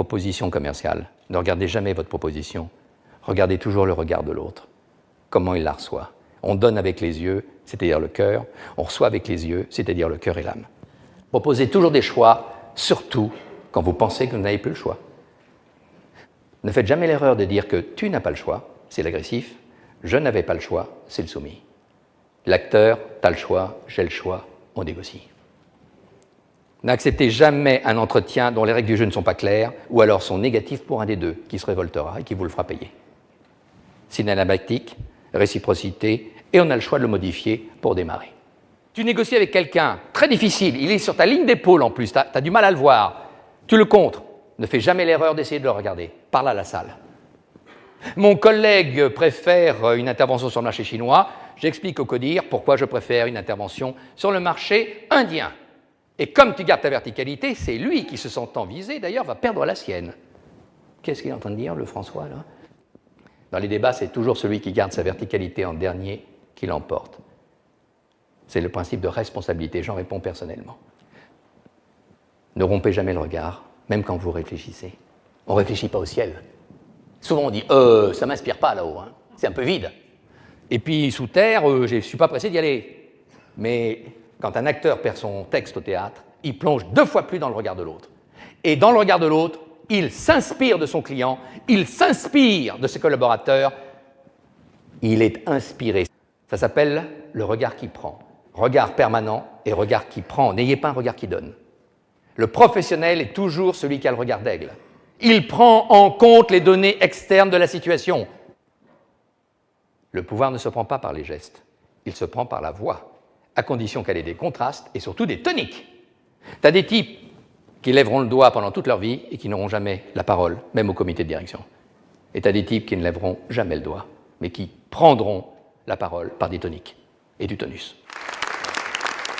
Proposition commerciale. Ne regardez jamais votre proposition. Regardez toujours le regard de l'autre. Comment il la reçoit. On donne avec les yeux, c'est-à-dire le cœur. On reçoit avec les yeux, c'est-à-dire le cœur et l'âme. Proposez toujours des choix, surtout quand vous pensez que vous n'avez plus le choix. Ne faites jamais l'erreur de dire que tu n'as pas le choix, c'est l'agressif. Je n'avais pas le choix, c'est le soumis. L'acteur, t'as le choix, j'ai le choix, on négocie. N'acceptez jamais un entretien dont les règles du jeu ne sont pas claires, ou alors sont négatives pour un des deux, qui se révoltera et qui vous le fera payer. Synalabactique, réciprocité, et on a le choix de le modifier pour démarrer. Tu négocies avec quelqu'un, très difficile, il est sur ta ligne d'épaule en plus, tu as du mal à le voir, tu le contres, ne fais jamais l'erreur d'essayer de le regarder, parle à la salle. Mon collègue préfère une intervention sur le marché chinois, j'explique au CODIR pourquoi je préfère une intervention sur le marché indien. Et comme tu gardes ta verticalité, c'est lui qui, se sentant visé, d'ailleurs, va perdre la sienne. Qu'est-ce qu'il est en train de dire, le François, là? Dans les débats, c'est toujours celui qui garde sa verticalité en dernier qui l'emporte. C'est le principe de responsabilité, j'en réponds personnellement. Ne rompez jamais le regard, même quand vous réfléchissez. On ne réfléchit pas au ciel. Souvent on dit « ça ne m'inspire pas là-haut, hein. C'est un peu vide ». Et puis sous terre, je ne suis pas pressé d'y aller. Mais quand un acteur perd son texte au théâtre, il plonge 2 fois plus dans le regard de l'autre. Et dans le regard de l'autre, il s'inspire de son client, il s'inspire de ses collaborateurs, il est inspiré. Ça s'appelle le regard qui prend. Regard permanent et regard qui prend. N'ayez pas un regard qui donne. Le professionnel est toujours celui qui a le regard d'aigle. Il prend en compte les données externes de la situation. Le pouvoir ne se prend pas par les gestes, il se prend par la voix, à condition qu'elle ait des contrastes et surtout des toniques. Tu as des types qui lèveront le doigt pendant toute leur vie et qui n'auront jamais la parole, même au comité de direction. Et tu as des types qui ne lèveront jamais le doigt, mais qui prendront la parole par des toniques et du tonus.